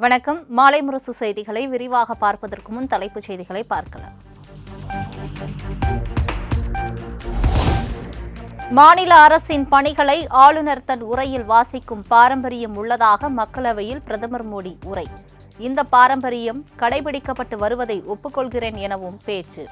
வணக்கம். மாலை முரசு செய்திகளை விரிவாக பார்ப்பதற்கு முன் தலைப்புச் செய்திகளை பார்க்கலாம். மாநில அரசின் பணிகளை ஆளுநர் தன் உரையில் வாசிக்கும் பாரம்பரியம் உள்ளதாக மக்களவையில் பிரதமர் மோடி உரை. இந்த பாரம்பரியம் கடைபிடிக்கப்பட்டு வருவதை ஒப்புக்கொள்கிறேன் எனவும் பேச்சு.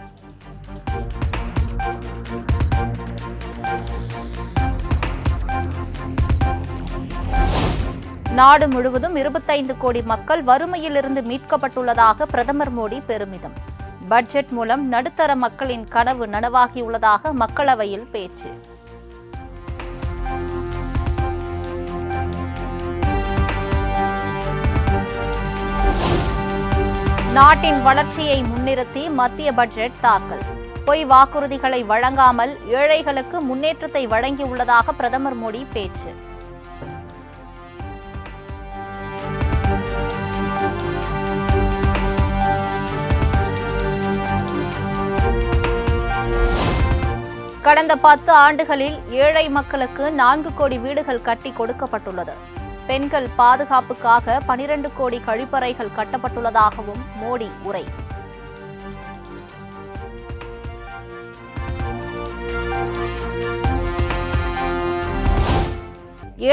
நாடு முழுவதும் 25 கோடி மக்கள் வறுமையிலிருந்து மீட்கப்பட்டுள்ளதாக பிரதமர் மோடி பெருமிதம். பட்ஜெட் மூலம் நடுத்தர மக்களின் கனவு நனவாகியுள்ளதாக மக்களவையில் பேச்சு. நாட்டின் வளர்ச்சியை முன்னிறுத்தி மத்திய பட்ஜெட் தாக்கல். பொய் வாக்குறுதிகளை வழங்காமல் ஏழைகளுக்கு முன்னேற்றத்தை வழங்கியுள்ளதாக பிரதமர் மோடி பேச்சு. கடந்த 10 ஆண்டுகளில் ஏழை மக்களுக்கு 4 கோடி வீடுகள் கட்டி கொடுக்கப்பட்டுள்ளது. பெண்கள் பாதுகாப்புக்காக 12 கோடி கழிப்பறைகள் கட்டப்பட்டுள்ளதாகவும் மோடி உரை.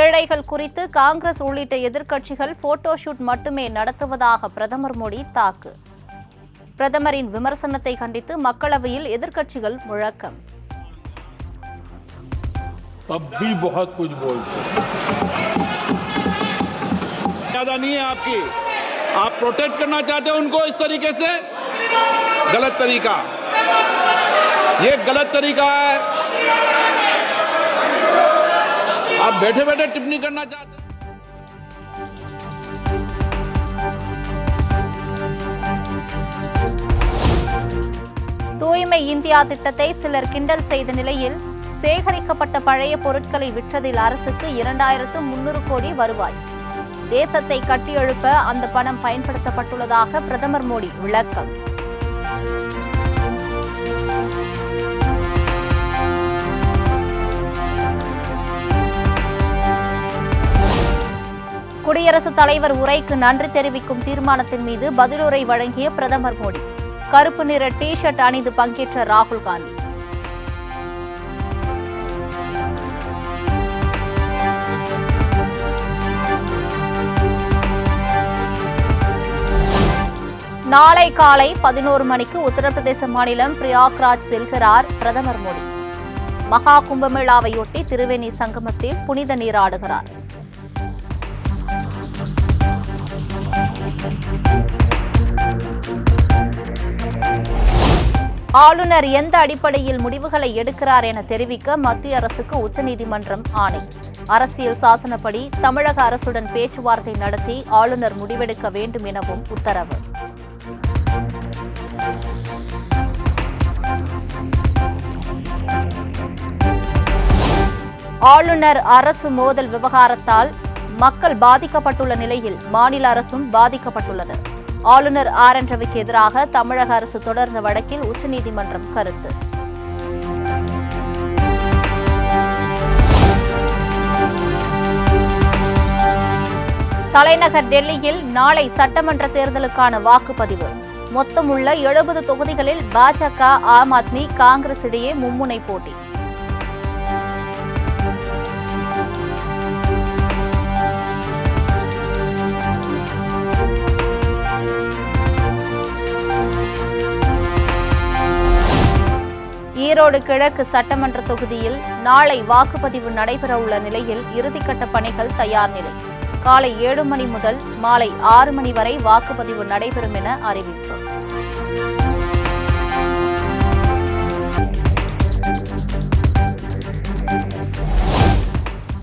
ஏழைகள் குறித்து காங்கிரஸ் உள்ளிட்ட எதிர்க்கட்சிகள் போட்டோ ஷூட் மட்டுமே நடத்துவதாக பிரதமர் மோடி தாக்கு. பிரதமரின் விமர்சனத்தை கண்டித்து மக்களவையில் எதிர்க்கட்சிகள் முழக்கம். तब भी बहुत कुछ बोलते ज्यादा नहीं है आपकी। आप प्रोटेक्ट करना चाहते हो उनको इस तरीके से, गलत तरीका, ये गलत तरीका है। आप बैठे बैठे टिप्पणी करना चाहते हैं। தூய்மை இந்தியா திட்டத்தை சிலர் கிண்டல் செய்த நிலையில் சேகரிக்கப்பட்ட பழைய பொருட்களை விற்றதில் அரசுக்கு 2300 கோடி வருவாய். தேசத்தை கட்டியெழுப்ப அந்த பணம் பயன்படுத்தப்பட்டுள்ளதாக பிரதமர் மோடி விளக்கம். குடியரசுத் தலைவர் உரைக்கு நன்றி தெரிவிக்கும் தீர்மானத்தின் மீது பதிலுரை வழங்கிய பிரதமர் மோடி. கருப்பு நிற டி-ஷர்ட் அணிந்து பங்கேற்ற ராகுல் காந்தி. நாளை காலை 11 மணிக்கு உத்தரப்பிரதேச மாநிலம் பிரயாக்ராஜ் செல்கிறார் பிரதமர் மோடி. மகா கும்பமேளாவையொட்டி திரிவேணி சங்கமத்தில் புனித நீராடுகிறார். ஆளுநர் எந்த அடிப்படையில் முடிவுகளை எடுக்கிறார் என தெரிவிக்க மத்திய அரசுக்கு உச்சநீதிமன்றம் ஆணை. அரசியல் சாசனப்படி தமிழக அரசுடன் பேச்சுவார்த்தை நடத்தி ஆளுநர் முடிவெடுக்க வேண்டும் எனவும் உத்தரவு. ஆளுநர் அரசு மோதல் விவகாரத்தால் மக்கள் பாதிக்கப்பட்டுள்ள நிலையில் மாநில அரசும் பாதிக்கப்பட்டுள்ளது. ஆளுநர் ஆர்.என். ரவிக்கு எதிராக தமிழக அரசு தொடர்ந்த வழக்கில் உச்சநீதிமன்றம் கருத்து. தலைநகர் டெல்லியில் நாளை சட்டமன்ற தேர்தலுக்கான வாக்குப்பதிவு. மொத்தமுள்ள 70 தொகுதிகளில் பாஜக, ஆம் ஆத்மி, காங்கிரஸ் இடையே மும்முனை போட்டி. ஈரோடு கிழக்கு சட்டமன்ற தொகுதியில் நாளை வாக்குப்பதிவு நடைபெறவுள்ள நிலையில் இறுதிக்கட்ட பணிகள் தயார் நிலை. காலை 7 மணி முதல் மாலை 6 மணி வரை வாக்குப்பதிவு நடைபெறும் என அறிவிப்பு.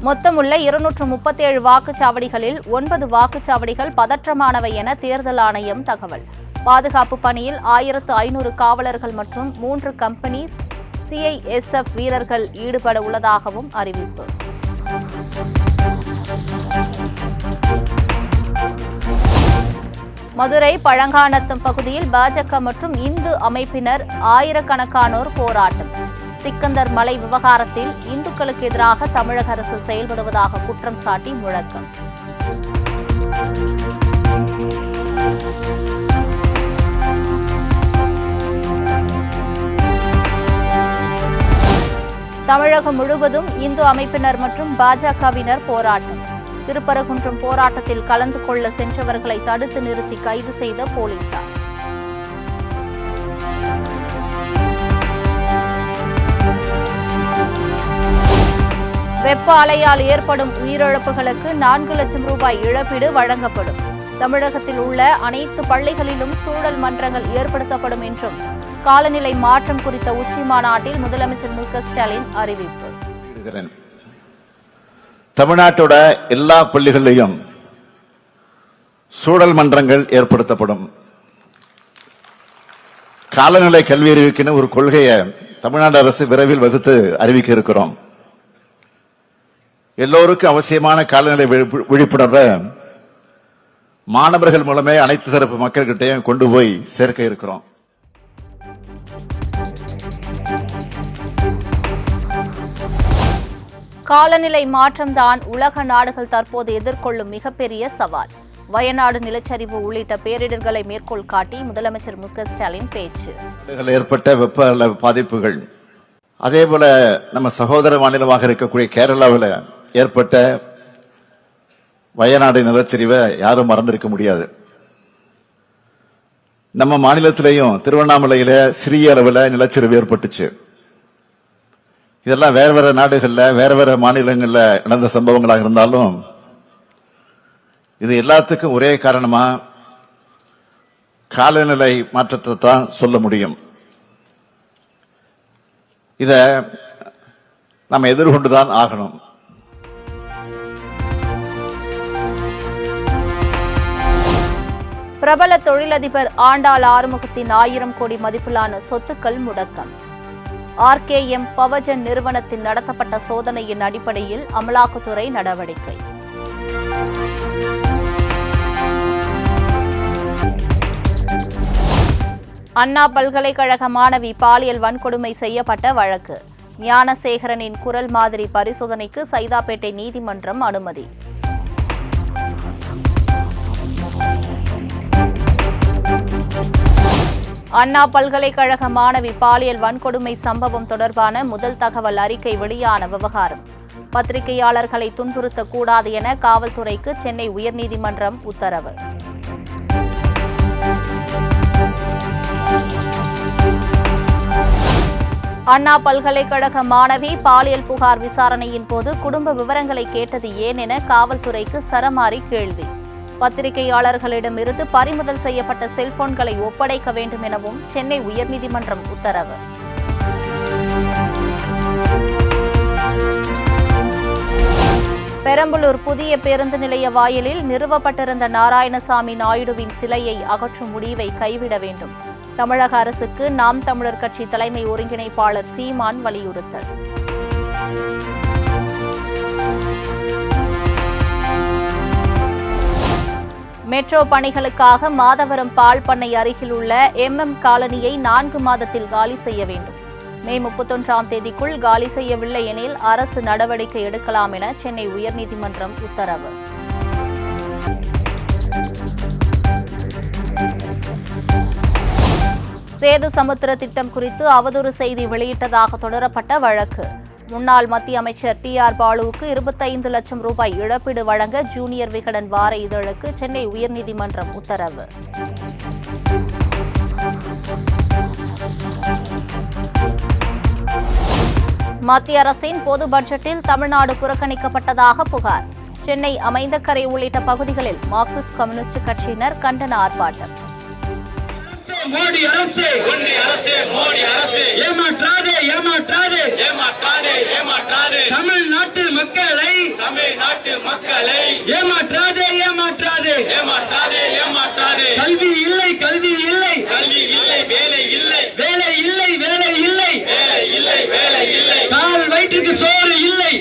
மொத்தமுள்ள 237 வாக்குச்சாவடிகளில் 9 வாக்குச்சாவடிகள் பதற்றமானவை என தேர்தல் ஆணையம் தகவல். பாதுகாப்பு பணியில் 1500 காவலர்கள் மற்றும் 3 கம்பெனிஸ் CISF வீரர்கள் ஈடுபட உள்ளதாகவும் அறிவிப்பு. மதுரை பழங்காநத்தம் பகுதியில் பாஜக மற்றும் இந்து அமைப்பினர் ஆயிரக்கணக்கானோர் போராட்டம். சிக்கந்தர் மலை விவகாரத்தில் இந்துக்களுக்கு எதிராக தமிழக அரசு செயல்படுவதாக குற்றம் சாட்டி முழக்கம். தமிழகம் முழுவதும் இந்து அமைப்பினர் மற்றும் பாஜகவினர் போராட்டம். திருப்பரங்குன்றம் போராட்டத்தில் கலந்து கொள்ள சென்றவர்களை தடுத்து நிறுத்தி கைது செய்த போலீசார். வெப்ப அலையால் ஏற்படும் உயிரிழப்புகளுக்கு 4 லட்சம் ரூபாய் இழப்பீடு வழங்கப்படும். தமிழகத்தில் உள்ள அனைத்து பள்ளிகளிலும் சூழல் மன்றங்கள் ஏற்படுத்தப்படும் என்றும் காலநிலை மாற்றம் குறித்த உச்சி மாநாட்டில் முதலமைச்சர் மு.க. ஸ்டாலின் அறிவிப்பு. தமிழ்நாட்டோட எல்லா பள்ளிகளிலும் சூழல் மன்றங்கள் ஏற்படுத்தப்படும். காலநிலை கல்வி அறிவிக்கின்ற ஒரு கொள்கையை தமிழ்நாடு அரசு விரைவில் வகுத்து அறிவிக்க இருக்கிறோம். எல்லோருக்கும் அவசியமான காலநிலை விழிப்புணர்வை மாணவர்கள் மூலமே அனைத்து தரப்பு மக்கள்கிட்டையும் கொண்டு போய் சேர்க்க இருக்கிறோம். காலநிலை மாற்றம்தான் உலக நாடுகள் தற்போது எதிர்கொள்ளும் மிகப்பெரிய சவால். வயநாடு நிலச்சரிவு உள்ளிட்ட பேரிடர்களை மேற்கோள் காட்டி முதலமைச்சர் மு.க. ஸ்டாலின் பேச்சு. ஏற்பட்ட வெப்ப பாதிப்புகள், அதேபோல நம்ம சகோதர மாநிலமாக இருக்கக்கூடிய கேரளாவில் ஏற்பட்ட வயநாடு நிலச்சரிவை யாரும் மறந்திருக்க முடியாது. நம்ம மாநிலத்திலேயும் திருவண்ணாமலையில சிறிய அளவில் நிலச்சரிவு ஏற்பட்டுச்சு. இதெல்லாம் வேற வேற நாடுகள்ல வேற வேற மாநிலங்கள்ல நடந்த சம்பவங்களாக இருந்தாலும் இது எல்லாத்துக்கும் ஒரே காரணமா காலநிலை மாற்றத்தை தான் சொல்ல முடியும். இத நம்ம எதிர்கொண்டுதான் ஆகணும். பிரபல தொழிலதிபர் ஆண்டாள் ஆறுமுகத்தின் 1000 கோடி மதிப்பிலான சொத்துக்கள் முடக்கம். RKM பவர்ஜென் நிறுவனத்தில் நடத்தப்பட்ட சோதனையின் அடிப்படையில் அமலாக்கத்துறை நடவடிக்கை. அண்ணா பல்கலைக்கழக மாணவி பாலியல் வன்கொடுமை செய்யப்பட்ட வழக்கு. ஞானசேகரனின் குரல் மாதிரி பரிசோதனைக்கு சைதாப்பேட்டை நீதிமன்றம் அனுமதி. அண்ணா பல்கலைக்கழக மாணவி பாலியல் வன்கொடுமை சம்பவம் தொடர்பான முதல் தகவல் அறிக்கை வெளியான விவகாரம். பத்திரிகையாளர்களை துன்புறுத்தக்கூடாது என காவல்துறைக்கு சென்னை உயர்நீதிமன்றம் உத்தரவு. அண்ணா பல்கலைக்கழக மாணவி பாலியல் புகார் விசாரணையின் போது குடும்ப விவரங்களை கேட்டது ஏன் என காவல்துறைக்கு சரமாரி கேள்வி. பத்திரிகையாளர்களிடமிருந்து பறிமுதல் செய்யப்பட்ட செல்போன்களை ஒப்படைக்க வேண்டும் எனவும் சென்னை உயர்நீதிமன்றம் உத்தரவு. பெரம்பலூர் புதிய பேருந்து நிலைய வாயிலில் நிறுவப்பட்டிருந்த நாராயணசாமி நாயுடுவின் சிலையை அகற்றும் முடிவை கைவிட வேண்டும். தமிழக அரசுக்கு நாம் தமிழர் கட்சி தலைமை ஒருங்கிணைப்பாளர் சீமான் வலியுறுத்தல். மெட்ரோ பணிகளுக்காக மாதவரம் பால் பண்ணை அருகில் உள்ள காலனியை 4 மாதத்தில் காலி செய்ய வேண்டும். மே 31ஆம் தேதிக்குள் காலி செய்யவில்லை எனில் அரசு நடவடிக்கை எடுக்கலாம் என சென்னை உயர்நீதிமன்றம் உத்தரவு. சேது சமுத்திர திட்டம் குறித்து அவதூறு செய்தி வெளியிட்டதாக தொடரப்பட்ட வழக்கு. முன்னாள் மத்திய அமைச்சர் TR பாலுவுக்கு 25 லட்சம் ரூபாய் இழப்பீடு வழங்க ஜூனியர் விகடன் வார இதழுக்கு சென்னை உயர்நீதிமன்றம் உத்தரவு. மத்திய அரசின் பொது பட்ஜெட்டில் தமிழ்நாடு புறக்கணிக்கப்பட்டதாக புகார். சென்னை அமைந்தகரை உள்ளிட்ட பகுதிகளில் மார்க்சிஸ்ட் கம்யூனிஸ்ட் கட்சியினர் கண்டன ஆர்ப்பாட்டம். மோடி அரசு, ஒன்றிய அரசு, மோடி அரசு ஏமாற்றாதே ஏமாற்றாதே ஏமாற்றாதே ஏமாற்றாதே தமிழ்நாட்டு மக்களை ஏமாற்றாதே ஏமாற்றாதே ஏமாற்றாதே ஏமாற்றாதே கல்வி இல்லை கல்வி இல்லை கல்வி இல்லை வேலை இல்லை வேலை இல்லை வேலை இல்லை வேலை இல்லை வேலை இல்லை கால் வயிற்றுக்கு சோறு இல்லை.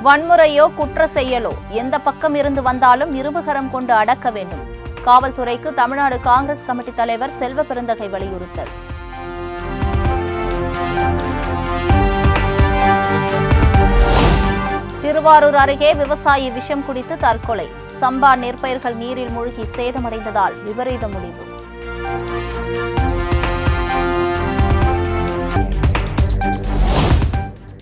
வன்முறையோ குற்ற செயலோ எந்த பக்கம் இருந்து வந்தாலும் இரும்புகரம் கொண்டு அடக்க வேண்டும். காவல்துறைக்கு தமிழ்நாடு காங்கிரஸ் கமிட்டி தலைவர் செல்வ பெருந்தகை வலியுறுத்தல். திருவாரூர் அருகே விவசாயி விஷம் குடித்து தற்கொலை. சம்பா நெற்பயிர்கள் நீரில் மூழ்கி சேதமடைந்ததால் விபரீத முடிவு.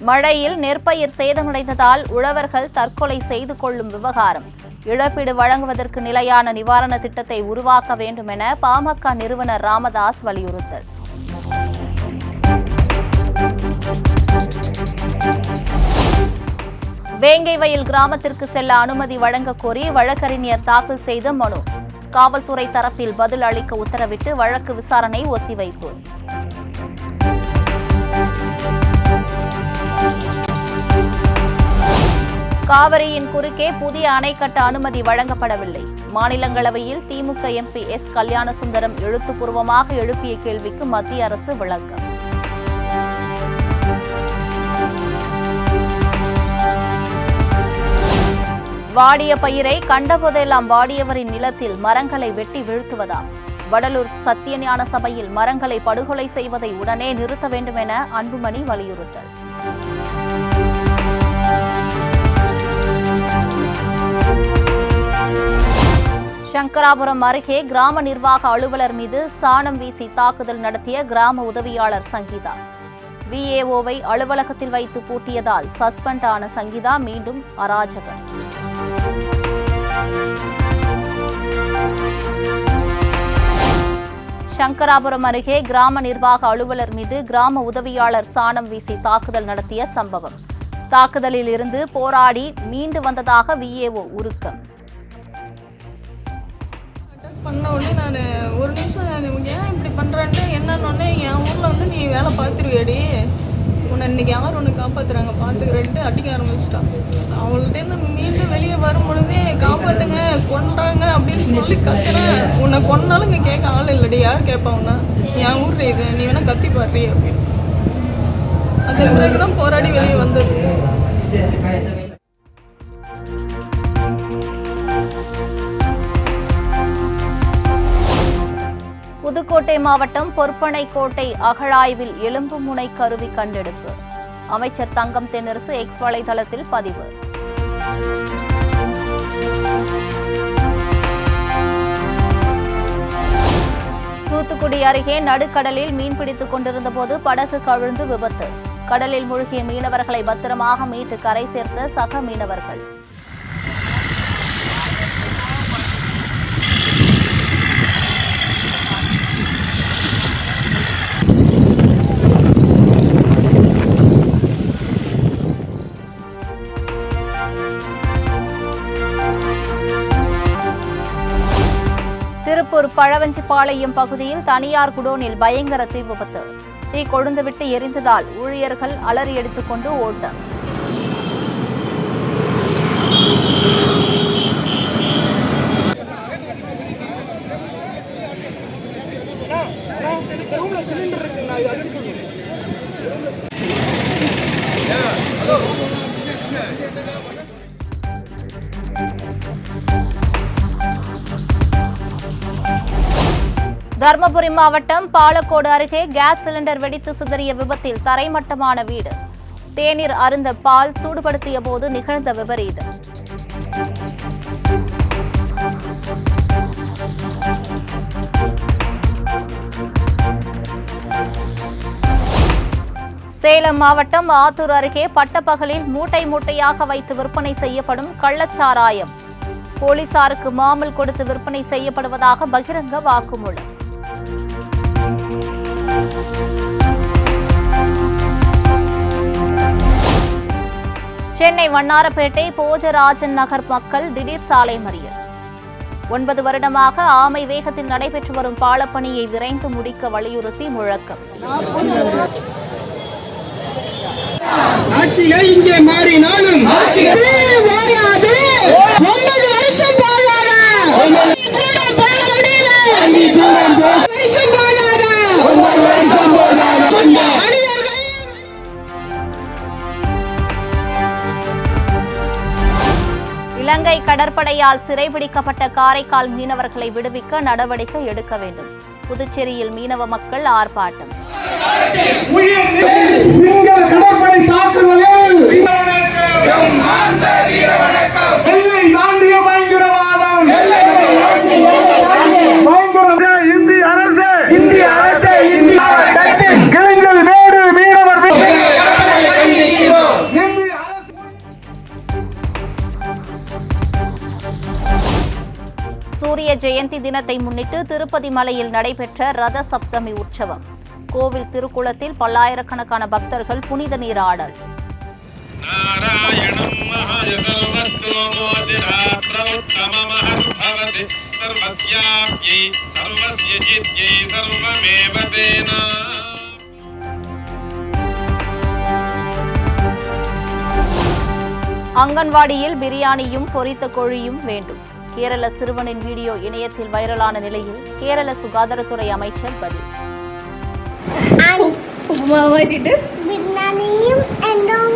மழையில் நெற்பயிர் சேதமடைந்ததால் உழவர்கள் தற்கொலை செய்து கொள்ளும் விவகாரம். இழப்பீடு வழங்குவதற்கு நிலையான நிவாரண திட்டத்தை உருவாக்க வேண்டும் என பாமக நிறுவனர் ராமதாஸ் வலியுறுத்தல். வேங்கைவயல் கிராமத்திற்கு செல்ல அனுமதி வழங்க கோரி வழக்கறிஞர் தாக்கல் செய்த மனு. காவல்துறை தரப்பில் பதில் அளிக்க உத்தரவிட்டு வழக்கு விசாரணை ஒத்திவைப்பு. காவிரியின் குறுக்கே புதிய அணை கட்ட அனுமதி வழங்கப்படவில்லை. மாநிலங்களவையில் திமுக எம்பி எஸ். கல்யாணசுந்தரம் எழுத்துப்பூர்வமாக எழுப்பிய கேள்விக்கு மத்திய அரசு விளக்கம். வாடிய பயிரை கண்டபோதெல்லாம் வாடியவரின் நிலத்தில் மரங்களை வெட்டி வீழ்த்துவதாம். வடலூர் சத்தியஞான சபையில் மரங்களை படுகொலை செய்வதை உடனே நிறுத்த வேண்டும் என அன்புமணி வலியுறுத்தல். சங்கராபுரம் அருகே கிராம நிர்வாக அலுவலர் மீது சாணம் வீசி தாக்குதல் நடத்திய கிராம உதவியாளர் சங்கீதா. விஏஓவை அலுவலகத்தில் வைத்து பூட்டியதால் சஸ்பெண்ட் ஆன சங்கீதா மீண்டும் அராஜகம். சங்கராபுரம் அருகே கிராம நிர்வாக அலுவலர் மீது கிராம உதவியாளர் சாணம் வீசி தாக்குதல் நடத்திய சம்பவம். தாக்குதலில் இருந்து போராடி மீண்டு வந்ததாக விஏஓ உருக்கம். பண்ண உடனே நான் ஒரு நிமிஷம் ஏன் இப்படி பண்ணுறேன்ட்டு என்னன்னு என் ஊரில் வந்து நீ வேலை பார்த்துருவியாடி, உன்னை இன்னைக்கு யார் ஒன்று காப்பாற்றுறாங்க பார்த்துக்கிறேன்ட்டு அடிக்க ஆரம்பிச்சிட்டான். அவள்கிட்டேருந்து மீண்டும் வெளியே வரும்பொழுதே காப்பாற்றுங்க கொன்றாங்க அப்படின்னு சொல்லி கத்துறேன். உன்னை கொன்னாலும் இங்கே கேட்க ஆள் இல்லடி, யார் கேட்பா உன்னை, என் ஊர் இது, நீ வேணா கத்தி பாடுறி அப்படின்னு. அதன் பிறகு தான் போராடி வெளியே வந்தது. புதுக்கோட்டை மாவட்டம் பொற்பனைக்கோட்டை அகழாய்வில் எலும்பு முனை கருவி கண்டெடுப்பு. அமைச்சர் தங்கம் தென்னரசு எக்ஸ் வலைதளத்தில் பதிவு. தூத்துக்குடி அருகே நடுக்கடலில் மீன்பிடித்துக் கொண்டிருந்த போது படகு கவிழ்ந்து விபத்து. கடலில் மூழ்கிய மீனவர்களை பத்திரமாக மீட்டு கரை சேர்த்த சக மீனவர்கள். திருப்பூர் பழவஞ்சிபாளையம் பகுதியில் தனியார் குடோனில் பயங்கர தீ விபத்து. தீ கொழுந்துவிட்டு எரிந்ததால் ஊழியர்கள் அலறி எடுத்துக்கொண்டு ஓட்டம். தர்மபுரி மாவட்டம் பாலக்கோடு அருகே கேஸ் சிலிண்டர் வெடித்து சிதறிய விபத்தில் தரைமட்டமான வீடு. தேநீர் அருந்த பால் சூடுபடுத்திய போது நிகழ்ந்த விபரீதம். சேலம் மாவட்டம் ஆத்தூர் அருகே பட்டப்பகலில் மூட்டை மூட்டையாக வைத்து விற்பனை செய்யப்படும் கள்ளச்சாராயம். போலீசாருக்கு மாமல் கொடுத்து விற்பனை செய்யப்படுவதாக பகிரங்க வாக்குமூலம். சென்னை வண்ணாரப்பேட்டை போஜராஜன் நகர் மக்கள் திடீர் சாலை மறியல். 9 வருடமாக ஆமை வேகத்தில் நடைபெற்று வரும் பாலப்பணியை விரைந்து முடிக்க வலியுறுத்தி முழக்கம். ஆட்சிகள் இங்கே மாறினாலும் மாறாது. 9 வருஷம் போகாதா, இலங்கை கடற்படையால் சிறைபிடிக்கப்பட்ட காரைக்கால் மீனவர்களை விடுவிக்க நடவடிக்கை எடுக்க வேண்டும். புதுச்சேரியில் மீனவ மக்கள் ஆர்ப்பாட்டம். கடற்படை தாக்குதலில் இந்திய அரசு இளைஞர் வேடு மீனவர் சூரிய ஜெயந்தி தினத்தை முன்னிட்டு திருப்பதி மலையில் நடைபெற்ற ரத சப்தமி உற்சவம். கோவில் திருக்குளத்தில் பல்லாயிரக்கணக்கான பக்தர்கள் புனித நீராடல். அங்கன்வாடியில் பிரியாணியும் பொரித்த கோழியும் வேண்டும். கேரள சிறுவனின் வீடியோ இணையத்தில் வைரலான நிலையில் கேரள சுகாதாரத்துறை அமைச்சர் பதில். ബിരിയാണിയും എന്തും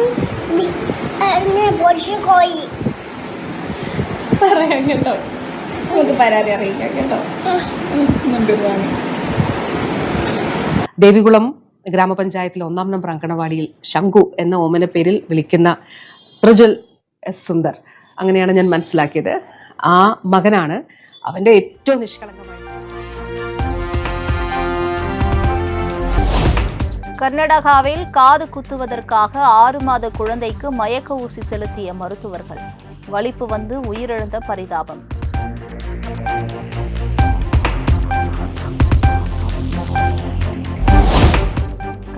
പൊരിച്ച കോഴി പറയാം കേട്ടോ, നമുക്ക് പരാതി അറിയിക്കാം കേട്ടോ. ദേവികുളം ഗ്രാമപഞ്ചായത്തിലെ 1-ാം നമ്പർ അങ്കണവാടിയിൽ ശംഖു എന്ന ഓമന പേരിൽ വിളിക്കുന്ന പ്രജ്വൽ എസ് സുന്ദർ, അങ്ങനെയാണ് ഞാൻ മനസ്സിലാക്കിയത്. ആ മകനാണ് അവന്റെ ഏറ്റവും നിഷ്കളങ്കമായ. கர்நாடகாவில் காது குத்துவதற்காக 6 மாத குழந்தைக்கு மயக்க ஊசி செலுத்திய மருத்துவர்கள். வலிப்பு வந்து உயிரிழந்த பரிதாபம்.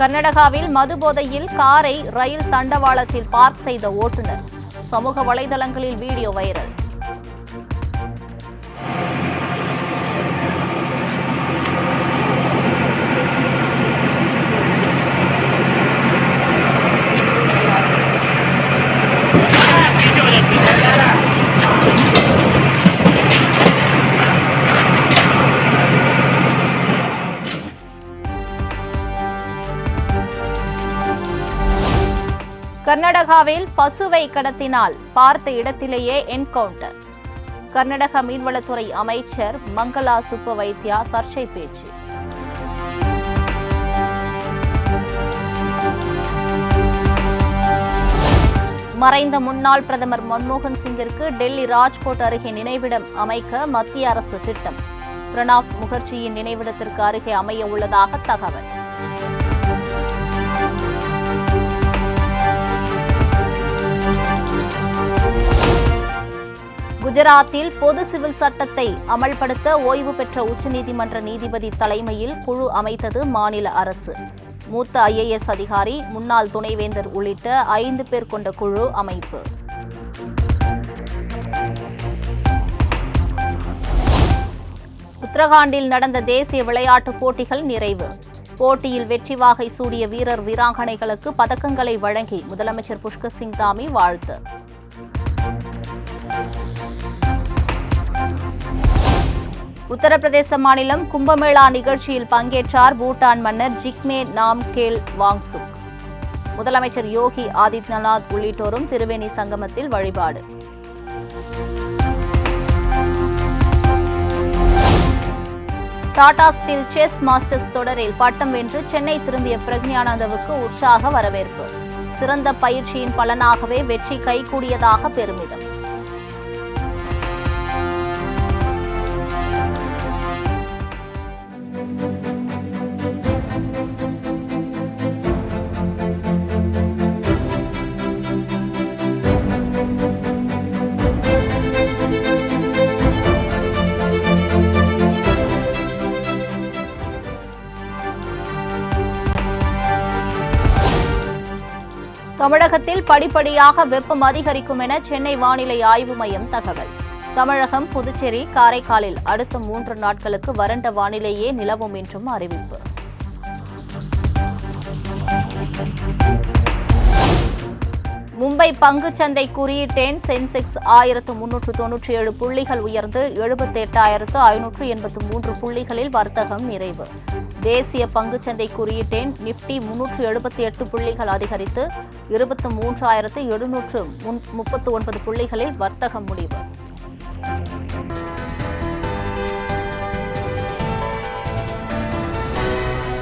கர்நாடகாவில் மது போதையில் காரை ரயில் தண்டவாளத்தில் பார்க் செய்த ஓட்டுநர். சமூக வலைதளங்களில் வீடியோ வைரல். கர்நாடகாவில் பசுவை கடத்தினால் பார்த்த இடத்திலேயே என்கவுண்டர். கர்நாடக மீன்வளத்துறை அமைச்சர் மங்களா சுப்ப வைத்தியா சர்ச்சை பேச்சு. மறைந்த முன்னாள் பிரதமர் மன்மோகன் சிங்கிற்கு டெல்லி ராஜ்கோட் அருகே நினைவிடம் அமைக்க மத்திய அரசு திட்டம். பிரணாப் முகர்ஜியின் நினைவிடத்திற்கு அருகே அமைய உள்ளதாக தகவல். குஜராத்தில் பொது சிவில் சட்டத்தை அமல்படுத்த ஓய்வு பெற்ற உச்சநீதிமன்ற நீதிபதி தலைமையில் குழு அமைத்தது மாநில அரசு. மூத்த IAS அதிகாரி, முன்னாள் துணைவேந்தர் உள்ளிட்ட 5 பேர் கொண்ட குழு அமைப்பு. உத்தரகாண்டில் நடந்த தேசிய விளையாட்டுப் போட்டிகள் நிறைவு. போட்டியில் வெற்றி வாகை சூடிய வீரர் வீராங்கனைகளுக்கு பதக்கங்களை வழங்கி முதலமைச்சர் புஷ்கர் சிங் தாமி வாழ்த்து. உத்தரப்பிரதேச மாநிலம் கும்பமேளா நிகழ்ச்சியில் பங்கேற்றார் பூட்டான் மன்னர் ஜிக்மே நாம்கேல் வாங்சுக். முதலமைச்சர் யோகி ஆதித்யநாத் உள்ளிட்டோரும் திருவேணி சங்கமத்தில் வழிபாடு. டாடா ஸ்டீல் செஸ் மாஸ்டர்ஸ் தொடரில் பட்டம் வென்று சென்னை திரும்பிய பிரக்ஞானந்தாவுக்கு உற்சாக வரவேற்பு. சிறந்த பயிற்சியின் பலனாகவே வெற்றி கைகூடியதாக பெருமிதம். தமிழகத்தில் படிப்படியாக வெப்பம் அதிகரிக்கும் என சென்னை வானிலை ஆய்வு மையம் தகவல். தமிழகம், புதுச்சேரி, காரைக்காலில் அடுத்த 3 நாட்களுக்கு வறண்ட வானிலையே நிலவும் என்றும் அறிவிப்பு. மும்பை பங்குச்சந்தை குறியீட்டெண் சென்செக்ஸ் 1397 புள்ளிகள் உயர்ந்து 78,583 புள்ளிகளில் வர்த்தகம் நிறைவு. தேசிய பங்குச்சந்தை குறியீட்டெண் நிப்டி 378 புள்ளிகள் அதிகரித்து 23,739 புள்ளிகளில் வர்த்தகம் முடிவு.